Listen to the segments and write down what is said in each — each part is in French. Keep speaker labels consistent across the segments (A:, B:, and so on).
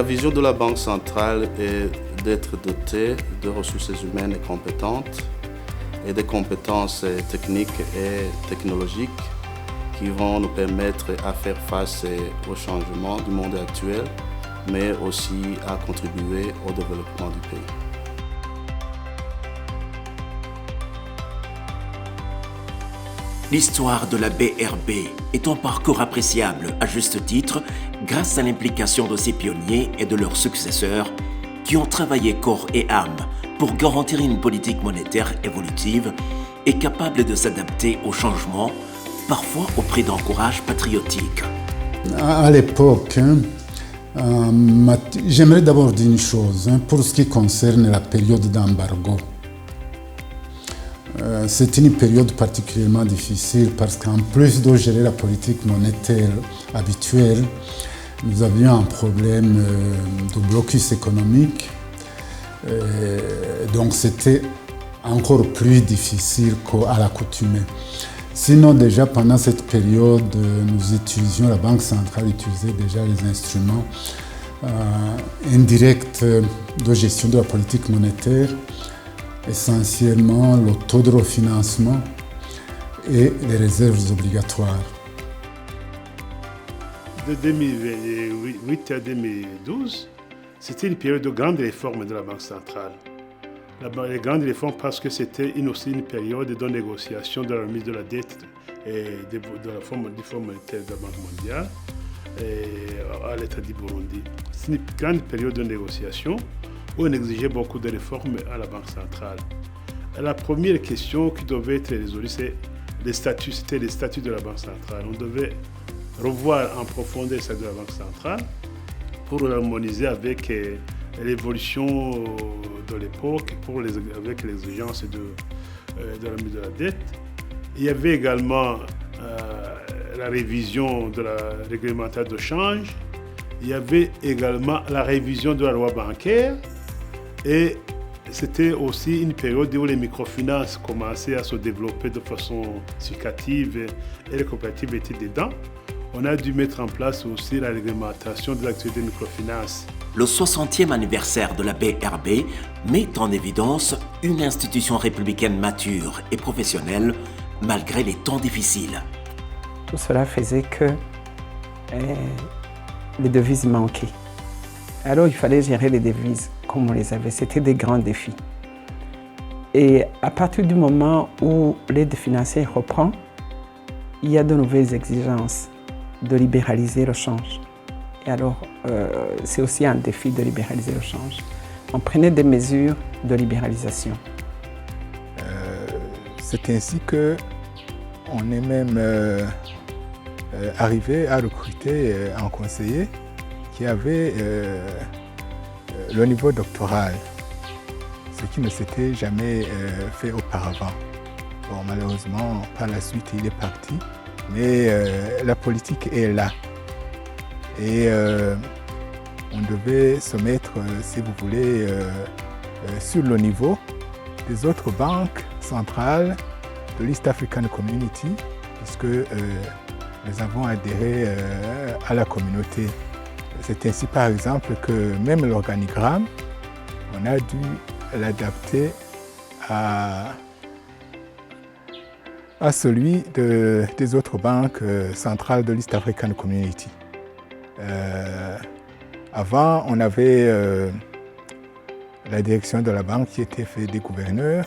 A: vision de la Banque centrale est d'être dotée de ressources humaines et compétentes et de compétences techniques et technologiques qui vont nous permettre à faire face aux changements du monde actuel, mais aussi à contribuer au développement du pays.
B: L'histoire de la BRB est un parcours appréciable, à juste titre, grâce à l'implication de ses pionniers et de leurs successeurs qui ont travaillé corps et âme pour garantir une politique monétaire évolutive et capable de s'adapter aux changements, parfois au prix d'un courage patriotique.
C: À l'époque, j'aimerais d'abord dire une chose pour ce qui concerne la période d'embargo. C'est une période particulièrement difficile parce qu'en plus de gérer la politique monétaire habituelle, nous avions un problème de blocus économique. Donc c'était encore plus difficile qu'à l'accoutumée. Sinon déjà pendant cette période, la Banque centrale utilisait déjà les instruments indirects de gestion de la politique monétaire, essentiellement le taux de refinancement et les réserves obligatoires.
D: De 2008 à 2012, c'était une période de grandes réformes de la Banque centrale. Les grandes réformes parce que c'était aussi une période de négociation de la remise de la dette et du Fonds monétaire de la Banque mondiale et à l'État du Burundi. C'est une grande période de négociation où on exigeait beaucoup de réformes à la Banque centrale. La première question qui devait être résolue, c'était les statuts de la Banque centrale. On devait revoir en profondeur ça de la Banque centrale pour l'harmoniser avec l'évolution de l'époque, avec l'exigence de la remise de la dette. Il y avait également la révision de la réglementaire de change. Il y avait également la révision de la loi bancaire. Et c'était aussi une période où les microfinances commençaient à se développer de façon significative et les coopératives étaient dedans. On a dû mettre en place aussi la réglementation des activités de microfinance.
B: Le 60e anniversaire de la BRB met en évidence une institution républicaine mature et professionnelle malgré les temps difficiles.
E: Tout cela faisait que les devises manquaient. Alors il fallait gérer les devises comme on les avait. C'était des grands défis. Et à partir du moment où l'aide financière reprend, il y a de nouvelles exigences de libéraliser le change. Et alors, c'est aussi un défi de libéraliser le change. On prenait des mesures de libéralisation.
F: C'est ainsi qu'on est même arrivé à recruter un conseiller qui avait le niveau doctoral, ce qui ne s'était jamais fait auparavant. Bon, malheureusement, par la suite, il est parti, mais la politique est là. Et on devait se mettre, si vous voulez, sur le niveau des autres banques centrales de l'East African Community, puisque nous avons adhéré à la communauté. C'est ainsi, par exemple, que même l'organigramme, on a dû l'adapter à celui des autres banques centrales de l'East African Community. Avant, on avait la direction de la banque qui était faite des gouverneurs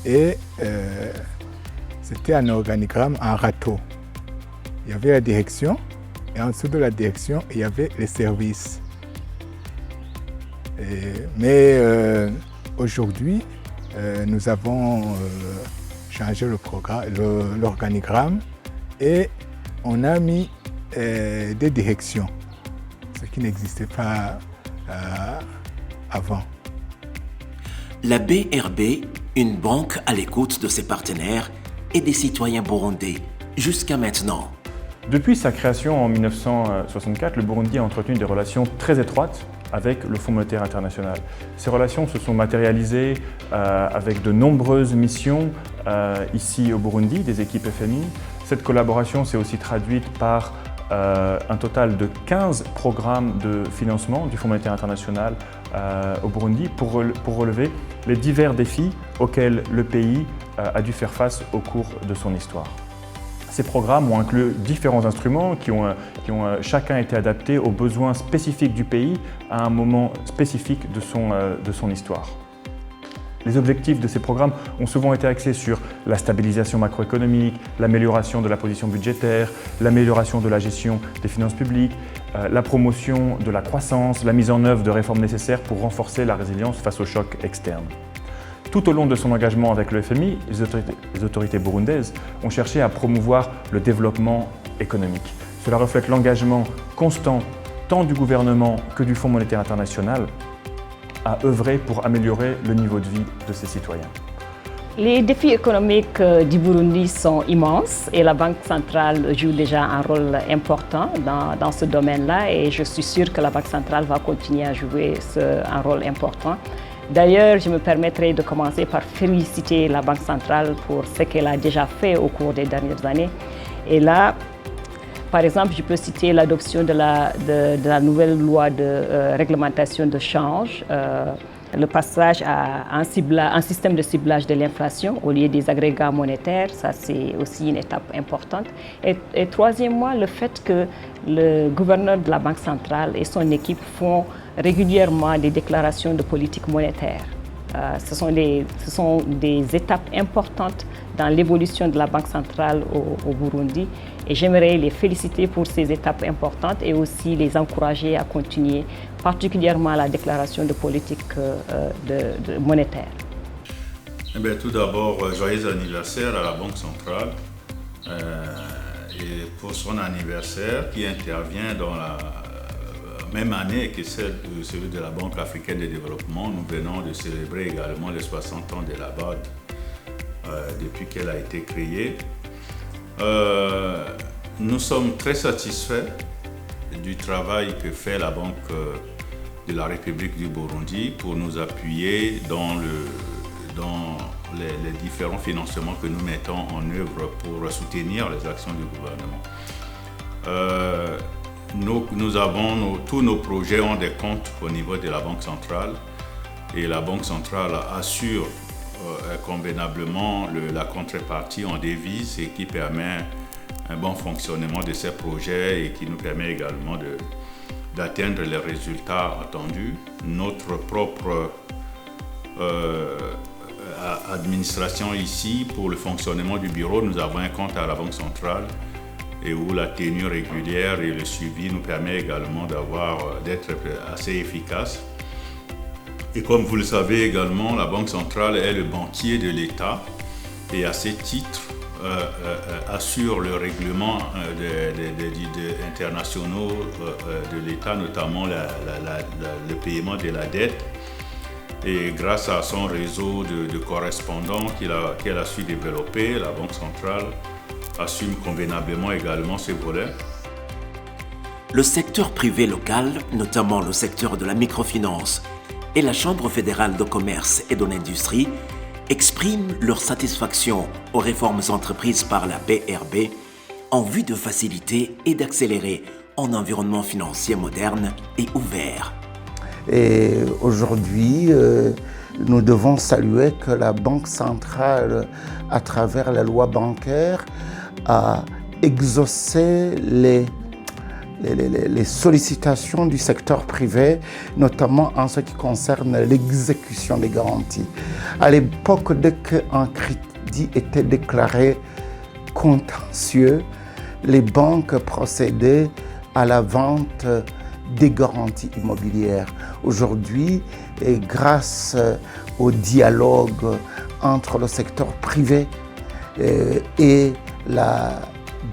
F: et c'était un organigramme en râteau. Il y avait la direction et en dessous de la direction, il y avait les services. Mais aujourd'hui, nous avons changé l'organigramme et on a mis des directions, ce qui n'existait pas avant.
B: La BRB, une banque à l'écoute de ses partenaires et des citoyens burundais, jusqu'à maintenant.
G: Depuis sa création en 1964, le Burundi a entretenu des relations très étroites avec le Fonds monétaire international. Ces relations se sont matérialisées avec de nombreuses missions ici au Burundi, des équipes FMI. Cette collaboration s'est aussi traduite par un total de 15 programmes de financement du Fonds monétaire international au Burundi pour relever les divers défis auxquels le pays a dû faire face au cours de son histoire. Ces programmes ont inclus différents instruments qui ont chacun été adaptés aux besoins spécifiques du pays à un moment spécifique de son histoire. Les objectifs de ces programmes ont souvent été axés sur la stabilisation macroéconomique, l'amélioration de la position budgétaire, l'amélioration de la gestion des finances publiques, la promotion de la croissance, la mise en œuvre de réformes nécessaires pour renforcer la résilience face aux chocs externes. Tout au long de son engagement avec le FMI, les autorités burundaises ont cherché à promouvoir le développement économique. Cela reflète l'engagement constant tant du gouvernement que du Fonds monétaire international à œuvrer pour améliorer le niveau de vie de ses citoyens.
H: Les défis économiques du Burundi sont immenses et la Banque centrale joue déjà un rôle important dans ce domaine-là et je suis sûre que la Banque centrale va continuer à jouer un rôle important. D'ailleurs, je me permettrai de commencer par féliciter la Banque centrale pour ce qu'elle a déjà fait au cours des dernières années. Et là, par exemple, je peux citer l'adoption de la nouvelle loi de réglementation de change, le passage à un système de ciblage de l'inflation au lieu des agrégats monétaires, ça c'est aussi une étape importante. Et troisièmement, le fait que le gouverneur de la Banque centrale et son équipe font régulièrement des déclarations de politique monétaire. Ce sont des étapes importantes dans l'évolution de la Banque centrale au Burundi et j'aimerais les féliciter pour ces étapes importantes et aussi les encourager à continuer, particulièrement la déclaration de politique monétaire.
I: Eh bien, tout d'abord, joyeux anniversaire à la Banque centrale et pour son anniversaire qui intervient dans la même année que celui de la Banque africaine de développement. Nous venons de célébrer également les 60 ans de la BAD depuis qu'elle a été créée. Nous sommes très satisfaits du travail que fait la Banque de la République du Burundi pour nous appuyer dans les différents financements que nous mettons en œuvre pour soutenir les actions du gouvernement. Tous nos projets ont des comptes au niveau de la Banque centrale et la Banque centrale assure convenablement la contrepartie en devises et qui permet un bon fonctionnement de ces projets et qui nous permet également d'atteindre les résultats attendus. Notre propre administration ici, pour le fonctionnement du bureau, nous avons un compte à la Banque centrale et où la tenue régulière et le suivi nous permet également d'être assez efficace. Et comme vous le savez également, la Banque centrale est le banquier de l'État et à ce titre assure le règlement internationaux de l'État, notamment le paiement de la dette. Et grâce à son réseau de correspondants qu'elle a su développer, la Banque centrale assume convenablement également ces volets.
B: Le secteur privé local, notamment le secteur de la microfinance et la Chambre fédérale de commerce et de l'industrie, expriment leur satisfaction aux réformes entreprises par la BRB en vue de faciliter et d'accélérer un environnement financier moderne et ouvert.
J: Et aujourd'hui, nous devons saluer que la Banque centrale, à travers la loi bancaire, a exaucé les sollicitations du secteur privé, notamment en ce qui concerne l'exécution des garanties. À l'époque, dès qu'un crédit était déclaré contentieux, les banques procédaient à la vente des garanties immobilières. Aujourd'hui, et grâce au dialogue entre le secteur privé et la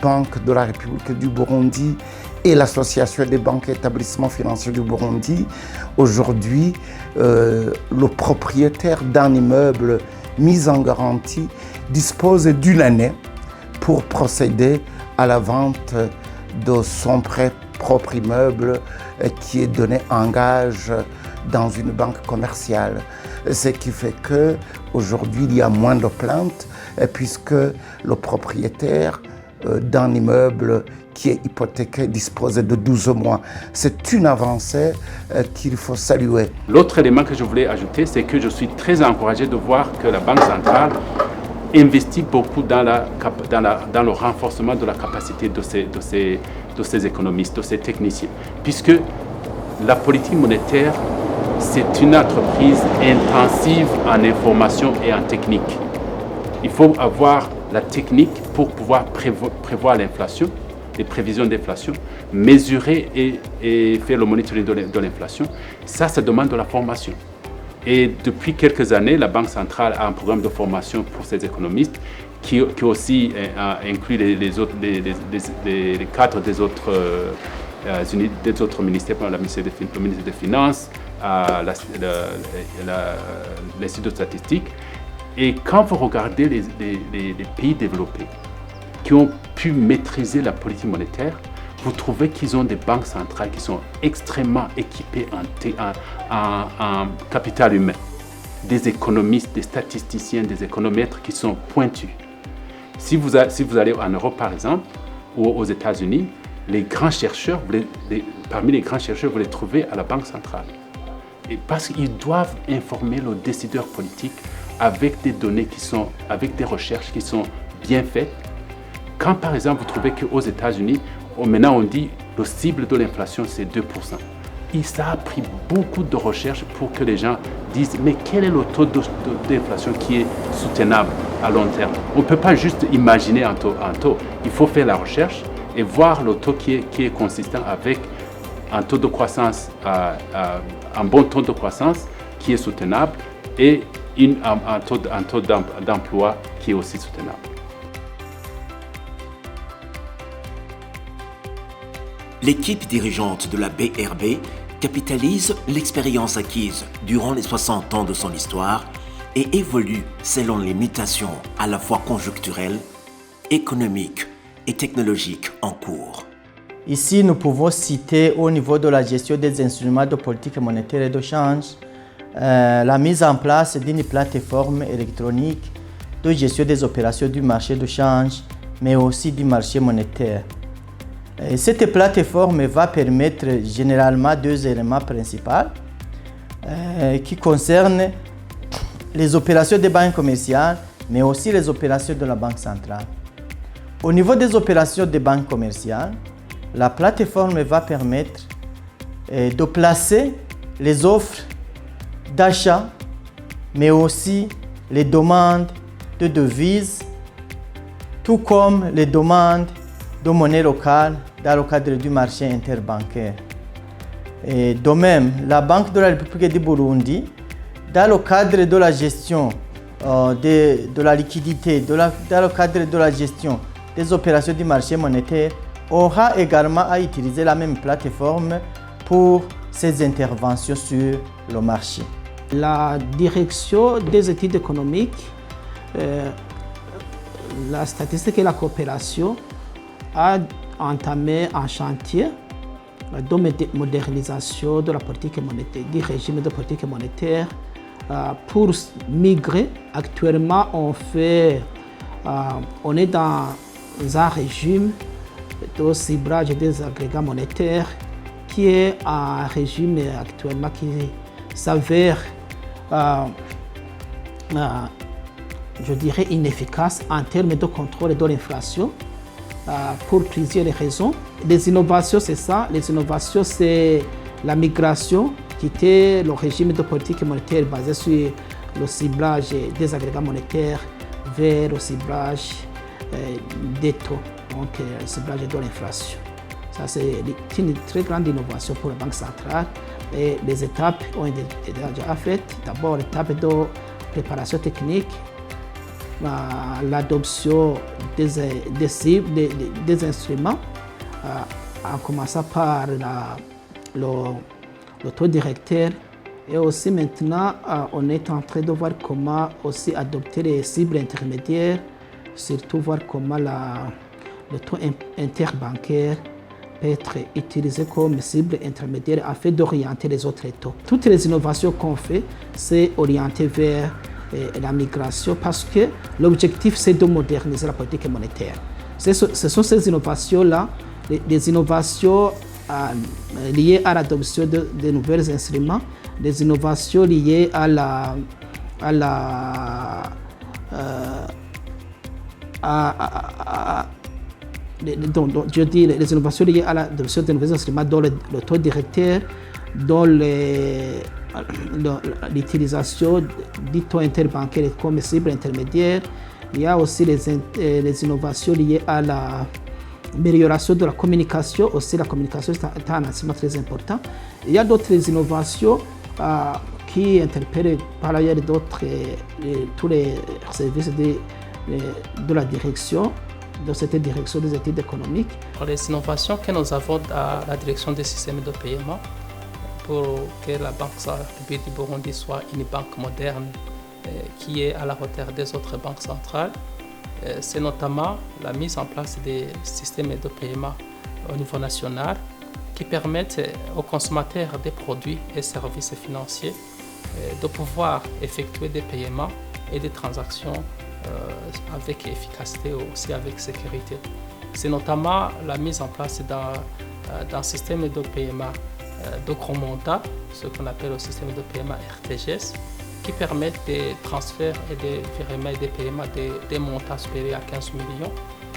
J: Banque de la République du Burundi et l'Association des banques et établissements financiers du Burundi, aujourd'hui, le propriétaire d'un immeuble mis en garantie dispose d'une année pour procéder à la vente de son propre immeuble qui est donné en gage dans une banque commerciale. Ce qui fait qu'aujourd'hui, il y a moins de plaintes puisque le propriétaire d'un immeuble qui est hypothéqué dispose de 12 mois. C'est une avancée qu'il faut saluer.
K: L'autre élément que je voulais ajouter, c'est que je suis très encouragé de voir que la Banque centrale investit beaucoup dans le renforcement de la capacité de ces économistes, de ces techniciens, puisque la politique monétaire, c'est une entreprise intensive en information et en technique. Il faut avoir la technique pour pouvoir prévoir l'inflation, les prévisions d'inflation, mesurer et faire le monitoring de l'inflation. Ça demande de la formation. Et depuis quelques années, la Banque centrale a un programme de formation pour ces économistes qui aussi inclut les cadres des autres ministères, le ministère des Finances, l'Institut de statistique. Et quand vous regardez les pays développés qui ont pu maîtriser la politique monétaire, vous trouvez qu'ils ont des banques centrales qui sont extrêmement équipées en capital humain. Des économistes, des statisticiens, des économètres qui sont pointus. Si vous allez en Europe, par exemple, ou aux États-Unis, les grands chercheurs, parmi les grands chercheurs, vous les trouvez à la Banque centrale. Et parce qu'ils doivent informer le décideur politique avec des données avec des recherches qui sont bien faites. Quand, par exemple, vous trouvez qu'aux États-Unis, maintenant on dit que le cible de l'inflation, c'est 2%. Et ça a pris beaucoup de recherches pour que les gens disent mais quel est le taux d'inflation qui est soutenable à long terme. On ne peut pas juste imaginer un taux. Il faut faire la recherche et voir le taux qui est consistant avec un taux de croissance, un bon taux de croissance qui est soutenable et un taux d'emploi qui est aussi soutenable.
B: L'équipe dirigeante de la BRB capitalise l'expérience acquise durant les 60 ans de son histoire et évolue selon les mutations à la fois conjoncturelles, économiques et technologiques en cours.
L: Ici, nous pouvons citer au niveau de la gestion des instruments de politique monétaire et de change, la mise en place d'une plateforme électronique de gestion des opérations du marché de change, mais aussi du marché monétaire. Cette plateforme va permettre généralement deux éléments principaux qui concernent les opérations des banques commerciales, mais aussi les opérations de la Banque centrale. Au niveau des opérations des banques commerciales, la plateforme va permettre de placer les offres d'achat, mais aussi les demandes de devises, tout comme les demandes de monnaie locale dans le cadre du marché interbancaire. Et de même, la Banque de la République du Burundi, dans le cadre de la gestion de la liquidité, dans le cadre de la gestion des opérations du marché monétaire, aura également à utiliser la même plateforme pour ses interventions sur le marché.
M: La direction des études économiques, la statistique et la coopération a entamé un chantier de modernisation de la politique monétaire, du régime de politique monétaire pour migrer. Actuellement, on est dans un régime de ciblage des agrégats monétaires qui est un régime actuellement qui s'avère, je dirais, inefficace en termes de contrôle de l'inflation pour plusieurs raisons. Les innovations, c'est ça. Les innovations, c'est la migration, quitter le régime de politique monétaire basé sur le ciblage des agrégats monétaires vers le ciblage des taux, donc le ciblage de l'inflation. Ça, c'est une très grande innovation pour la Banque centrale et les étapes ont été déjà faites. D'abord, l'étape de préparation technique, l'adoption des cibles, des instruments, en commençant par le taux directeur. Et aussi maintenant, on est en train de voir comment aussi adopter les cibles intermédiaires, surtout voir comment le taux interbancaire peut être utilisé comme cible intermédiaire afin d'orienter les autres taux. Toutes les innovations qu'on fait, c'est orienté vers la migration parce que l'objectif, c'est de moderniser la politique monétaire. Ce sont ces innovations-là, des innovations liées à l'adoption de nouveaux instruments, des innovations liées je dis les innovations liées à l'adoption de nouveaux instruments dont le taux directeur, dont l'utilisation du taux interbancaire commercial intermédiaire. Il y a aussi les innovations liées à l'amélioration de la communication. Aussi, la communication est un instrument très important. Il y a d'autres innovations qui interpellent par ailleurs tous les services de la direction, de cette direction des études économiques.
N: Les innovations que nous avons à la direction des systèmes de paiement pour que la Banque centrale du Burundi soit une banque moderne qui est à la hauteur des autres banques centrales, c'est notamment la mise en place des systèmes de paiement au niveau national qui permettent aux consommateurs des produits et services financiers de pouvoir effectuer des paiements et des transactions avec efficacité et aussi avec sécurité. C'est notamment la mise en place d'un système de paiement de gros montants, ce qu'on appelle le système de paiement RTGS, qui permettent des transferts et des virements et des paiements des montants supérieurs à 15 millions.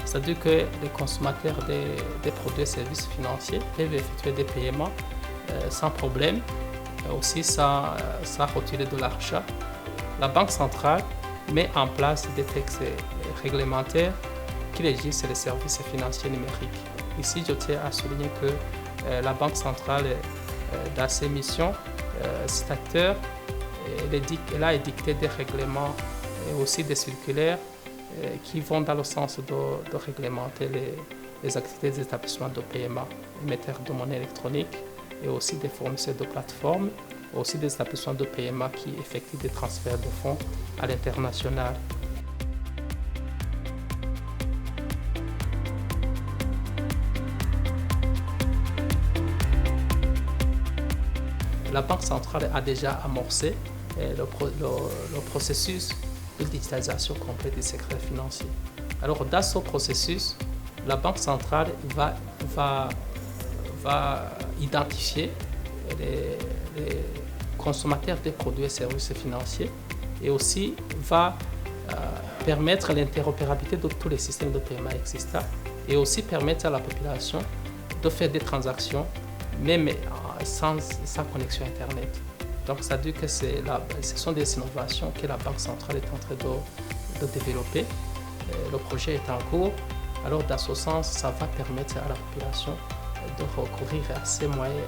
N: C'est-à-dire que les consommateurs des produits et services financiers peuvent effectuer des paiements sans problème, aussi sans retirer de l'argent. La Banque centrale met en place des textes réglementaires qui régissent les services financiers numériques. Ici, je tiens à souligner que la Banque centrale, dans ses missions, cet acteur, elle a édicté des règlements et aussi des circulaires qui vont dans le sens de réglementer les activités des établissements de paiement, émetteurs de monnaie électronique et aussi des fournisseurs de plateformes, aussi des établissements de paiement qui effectuent des transferts de fonds à l'international. La Banque centrale a déjà amorcé le processus de digitalisation complète des secteurs financiers. Alors, dans ce processus, la Banque centrale va identifier les consommateurs des produits et services financiers et aussi va permettre l'interopérabilité de tous les systèmes de paiement existants et aussi permettre à la population de faire des transactions même sans connexion Internet. Donc, ça veut dire que ce sont des innovations que la Banque centrale est en train de développer. Le projet est en cours. Alors, dans ce sens, ça va permettre à la population de recourir à ces moyens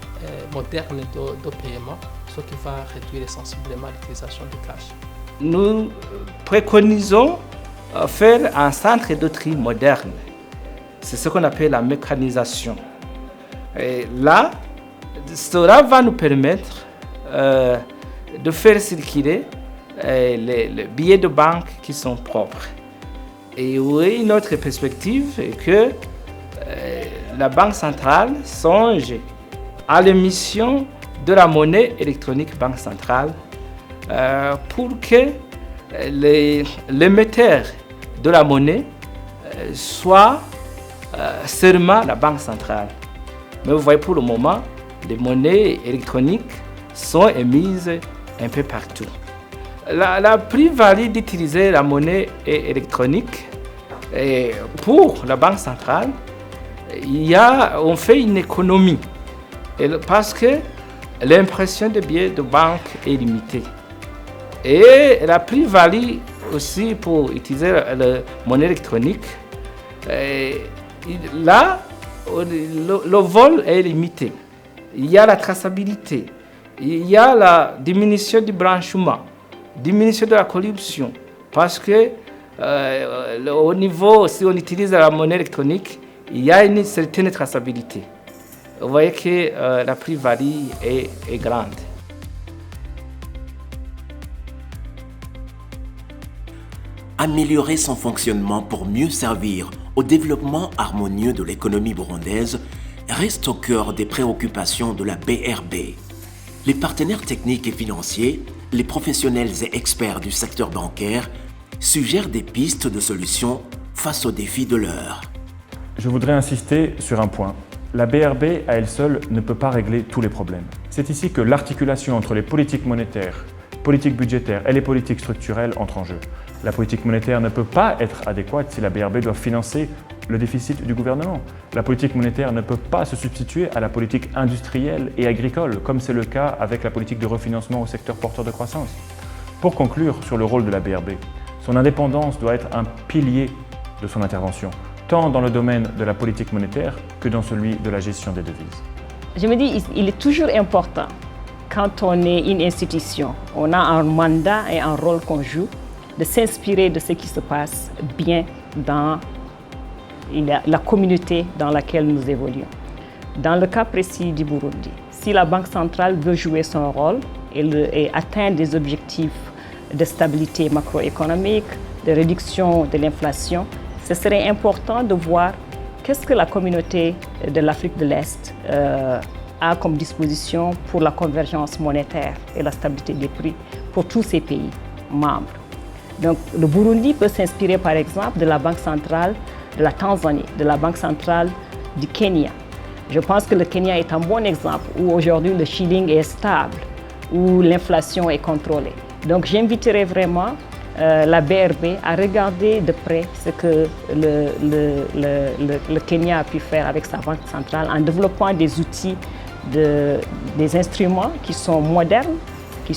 N: modernes de paiement, ce qui va réduire sensiblement l'utilisation du cash.
O: Nous préconisons faire un centre de tri moderne. C'est ce qu'on appelle la mécanisation. Et là, cela va nous permettre de faire circuler les billets de banque qui sont propres. Et oui, notre perspective est que la Banque centrale songe à l'émission de la monnaie électronique Banque centrale pour que l'émetteur de la monnaie soit seulement la Banque centrale. Mais vous voyez, pour le moment, les monnaies électroniques sont émises un peu partout. La plus-value d'utiliser la monnaie électronique, pour la Banque centrale, on fait une économie parce que l'impression de billets de banque est limitée. Et la plus-value aussi pour utiliser la monnaie électronique, là, le vol est limité. Il y a la traçabilité, il y a la diminution du branchement, diminution de la corruption, parce que au niveau, si on utilise la monnaie électronique, il y a une certaine traçabilité. Vous voyez que la plus-value est grande.
B: Améliorer son fonctionnement pour mieux servir au développement harmonieux de l'économie burundaise reste au cœur des préoccupations de la BRB. Les partenaires techniques et financiers, les professionnels et experts du secteur bancaire suggèrent des pistes de solutions face aux défis de l'heure.
G: Je voudrais insister sur un point. La BRB, à elle seule, ne peut pas régler tous les problèmes. C'est ici que l'articulation entre les politiques monétaires, politiques budgétaires et les politiques structurelles entre en jeu. La politique monétaire ne peut pas être adéquate si la BRB doit financer le déficit du gouvernement. La politique monétaire ne peut pas se substituer à la politique industrielle et agricole, comme c'est le cas avec la politique de refinancement au secteur porteur de croissance. Pour conclure sur le rôle de la BRB, son indépendance doit être un pilier de son intervention, tant dans le domaine de la politique monétaire que dans celui de la gestion des devises.
H: Je me dis, il est toujours important, quand on est une institution, on a un mandat et un rôle qu'on joue, de s'inspirer de ce qui se passe bien dans la communauté dans laquelle nous évoluons. Dans le cas précis du Burundi, si la Banque centrale veut jouer son rôle et atteindre des objectifs de stabilité macroéconomique, de réduction de l'inflation, ce serait important de voir qu'est-ce que la communauté de l'Afrique de l'Est a comme disposition pour la convergence monétaire et la stabilité des prix pour tous ces pays membres. Donc le Burundi peut s'inspirer par exemple de la Banque centrale de la Tanzanie, de la Banque centrale du Kenya. Je pense que le Kenya est un bon exemple où aujourd'hui le shilling est stable, où l'inflation est contrôlée. Donc j'inviterai vraiment la BRB à regarder de près ce que le Kenya a pu faire avec sa banque centrale en développant des outils, des instruments qui sont modernes, qui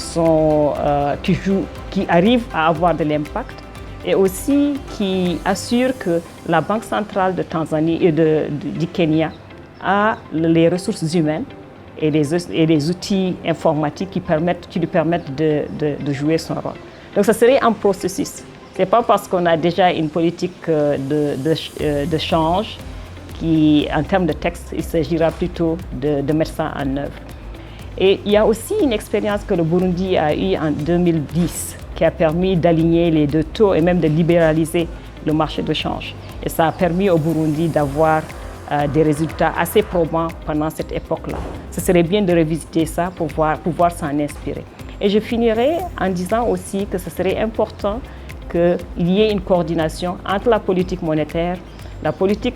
H: arrivent à avoir de l'impact et aussi qui assurent que la Banque centrale de Tanzanie et du Kenya a les ressources humaines et les outils informatiques qui lui permettent de jouer son rôle. Donc, ça serait un processus. Ce n'est pas parce qu'on a déjà une politique de change en termes de texte, il s'agira plutôt de mettre ça en œuvre. Et il y a aussi une expérience que le Burundi a eue en 2010 qui a permis d'aligner les deux taux et même de libéraliser le marché de change. Et ça a permis au Burundi d'avoir des résultats assez probants pendant cette époque-là. Ce serait bien de revisiter ça pour pouvoir s'en inspirer. Et je finirai en disant aussi que ce serait important qu'il y ait une coordination entre la politique monétaire, la politique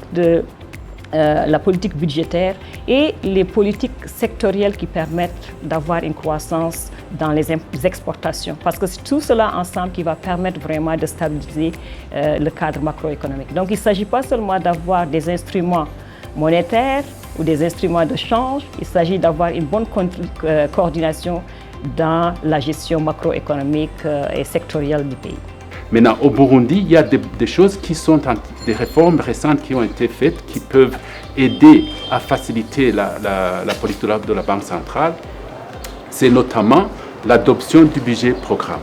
H: budgétaire et les politiques sectorielles qui permettent d'avoir une croissance dans les exportations. Parce que c'est tout cela ensemble qui va permettre vraiment de stabiliser le cadre macroéconomique. Donc il ne s'agit pas seulement d'avoir des instruments monétaires ou des instruments de change, il s'agit d'avoir une bonne coordination dans la gestion macroéconomique et sectorielle du pays.
K: Maintenant, au Burundi, il y a des choses qui sont des réformes récentes qui ont été faites qui peuvent aider à faciliter la politique de la Banque centrale. C'est notamment l'adoption du budget programme.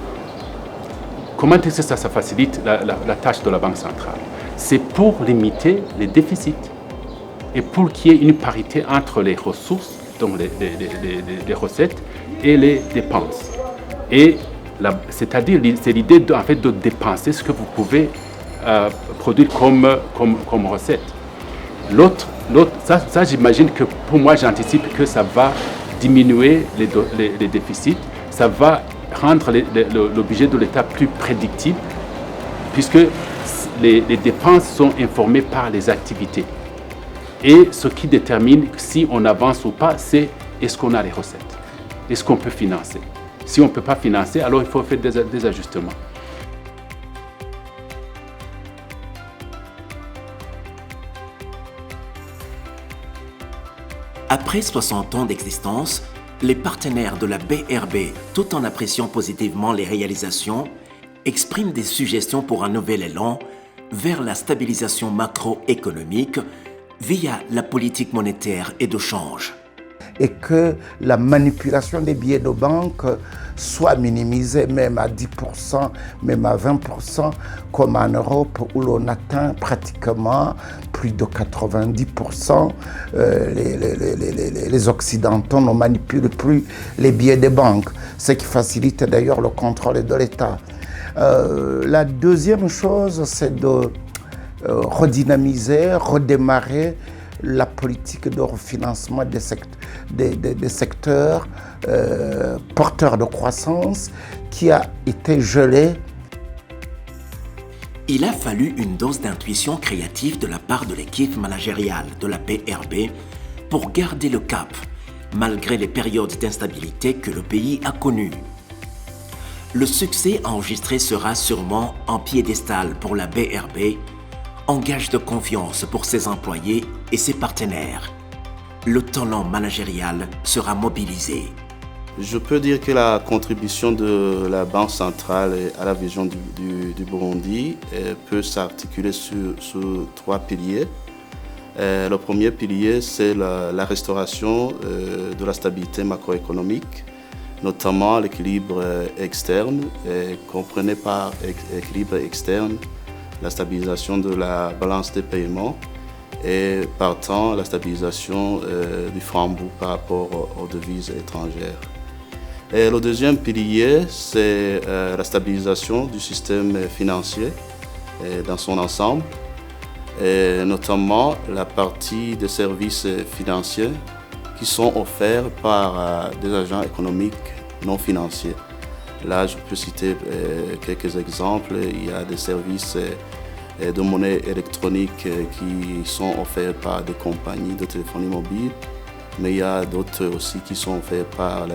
K: Comment est-ce que ça facilite la tâche de la Banque centrale? C'est pour limiter les déficits et pour qu'il y ait une parité entre les ressources, donc les recettes, et les dépenses. Et c'est-à-dire, c'est l'idée de dépenser ce que vous pouvez produire comme recette. Ça j'imagine que pour moi, j'anticipe que ça va diminuer les déficits, ça va rendre le budget de l'État plus prédictible, puisque les dépenses sont informées par les activités. Et ce qui détermine si on avance ou pas, c'est est-ce qu'on a les recettes, est-ce qu'on peut financer. Si on ne peut pas financer, alors il faut faire des ajustements.
B: Après 60 ans d'existence, les partenaires de la BRB, tout en appréciant positivement les réalisations, expriment des suggestions pour un nouvel élan vers la stabilisation macroéconomique via la politique monétaire et de change.
J: Et que la manipulation des billets de banque soit minimisée même à 10%, même à 20%, comme en Europe où l'on atteint pratiquement plus de 90%. Les Occidentaux ne manipulent plus les billets de banque, ce qui facilite d'ailleurs le contrôle de l'État. La deuxième chose, c'est de redynamiser, redémarrer la politique de refinancement des secteurs porteurs de croissance qui a été gelée.
B: Il a fallu une dose d'intuition créative de la part de l'équipe managériale de la BRB pour garder le cap, malgré les périodes d'instabilité que le pays a connues. Le succès enregistré sera sûrement un piédestal pour la BRB, un gage de confiance pour ses employés et ses partenaires. Le talent managérial sera mobilisé.
A: Je peux dire que la contribution de la Banque centrale à la vision du Burundi peut s'articuler sur 3 piliers. Le premier pilier, c'est la restauration de la stabilité macroéconomique, notamment l'équilibre externe. Comprenez par équilibre externe la stabilisation de la balance des paiements et partant la stabilisation du franc par rapport aux devises étrangères. Et le deuxième pilier, c'est la stabilisation du système financier dans son ensemble, et notamment la partie des services financiers qui sont offerts par des agents économiques non financiers. Là, je peux citer quelques exemples. Il y a des services de monnaie électronique qui sont offerts par des compagnies de téléphonie mobile, mais il y a d'autres aussi qui sont faits par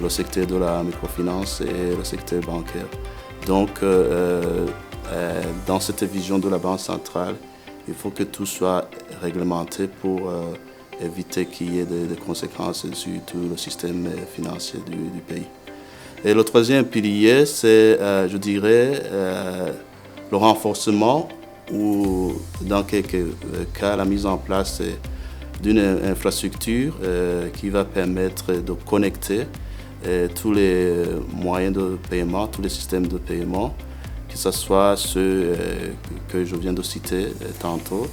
A: le secteur de la microfinance et le secteur bancaire. Donc, dans cette vision de la Banque centrale, il faut que tout soit réglementé pour éviter qu'il y ait des conséquences sur tout le système financier du pays. Et le troisième pilier, c'est, je dirais, le renforcement ou, dans quelques cas, la mise en place d'une infrastructure qui va permettre de connecter tous les moyens de paiement, tous les systèmes de paiement, que ce soit ceux que je viens de citer tantôt,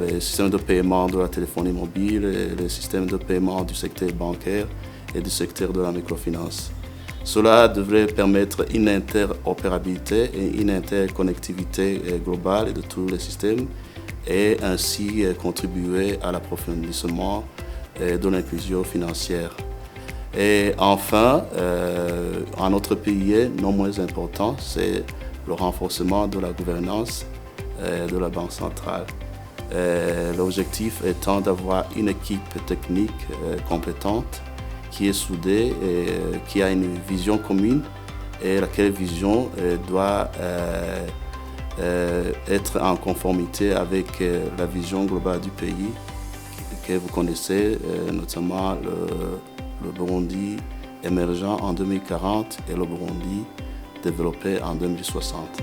A: les systèmes de paiement de la téléphonie mobile, et les systèmes de paiement du secteur bancaire et du secteur de la microfinance. Cela devrait permettre une interopérabilité et une interconnectivité globale de tous les systèmes et ainsi contribuer à l'approfondissement de l'inclusion financière. Et enfin, un autre pilier non moins important, c'est le renforcement de la gouvernance de la Banque centrale. L'objectif étant d'avoir une équipe technique compétente qui est soudée et qui a une vision commune et laquelle vision doit être en conformité avec la vision globale du pays que vous connaissez, notamment le Burundi émergent en 2040 et le Burundi développé en 2060.